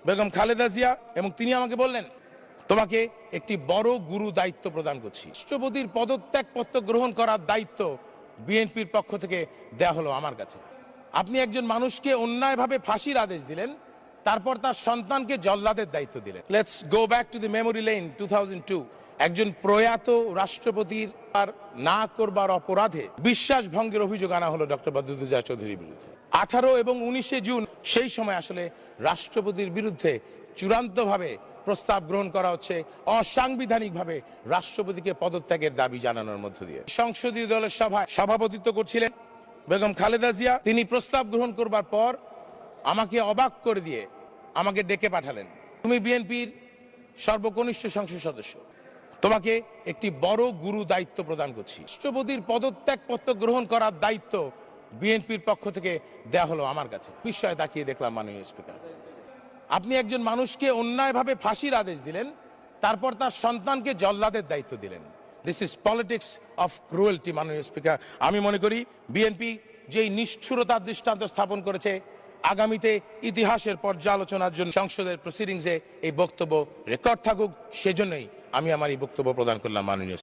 বেগম খালেদা জিয়া, এবং তিনি আমাকে বললেন, তোমাকে একটি বড় গুরু দায়িত্ব প্রদান করছি। রাষ্ট্রপতির পদত্যাগপত্র গ্রহণ করার দায়িত্ব বিএনপির পক্ষ থেকে দেয়া হলো আমার কাছে। আপনি একজন মানুষকে অন্যায়ভাবে ফাঁসির আদেশ দিলেন, তারপর তার সন্তানকে জল্লাদের দায়িত্ব দিলেন। Let's go back to the memory lane 2002। একজন প্রয়াত রাষ্ট্রপতির আর না করবার অপরাধে বিশ্বাস ভঙ্গের অভিযোগ আনা হলো ডক্টর বদরুদ্দোজা চৌধুরীর বিরুদ্ধে। 18 এবং 19 জুন সেই সময় আসলে রাষ্ট্রপতির বিরুদ্ধে চূড়ান্তভাবে প্রস্তাব গ্রহণ করা হচ্ছে অসাংবিধানিকভাবে রাষ্ট্রপতিকে পদত্যাগের দাবি জানানোর মধ্য দিয়ে। সংসদীয় দলের সভায় সভাপতিত্ব করছিলেন বেগম খালেদা জিয়া। তিনি প্রস্তাব গ্রহণ করবার পর আমাকে অবাক করে দিয়ে আমাকে ডেকে পাঠালেন, তুমি বিএনপির সর্বকনিষ্ঠ সংসদ সদস্য, তোমাকে একটি বড় গুরু দায়িত্ব প্রদান করছি। রাষ্ট্রপতির পদত্যাগপত্র গ্রহণ করার দায়িত্ব বিএনপির পক্ষ থেকে দেয়া হলো আমার কাছে। বিস্ময়ে তাকিয়ে দেখলাম, মাননীয় স্পিকার, আপনি একজন মানুষকে অন্যায়ভাবে ফাঁসির আদেশ দিলেন, তারপর তার সন্তানকে জল্লাদের দায়িত্ব দিলেন। This is politics of cruelty, মাননীয় স্পিকার। আমি মনে করি বিএনপি যেই নিষ্ঠুরতার দৃষ্টান্ত স্থাপন করেছে, আগামীতে ইতিহাসের পর্যালোচনার জন্য সংসদের প্রসিডিংসে এই বক্তব্য রেকর্ড থাকুক, সেজন্যই আমি আমার এই বক্তব্য প্রদান করলাম, মাননীয়।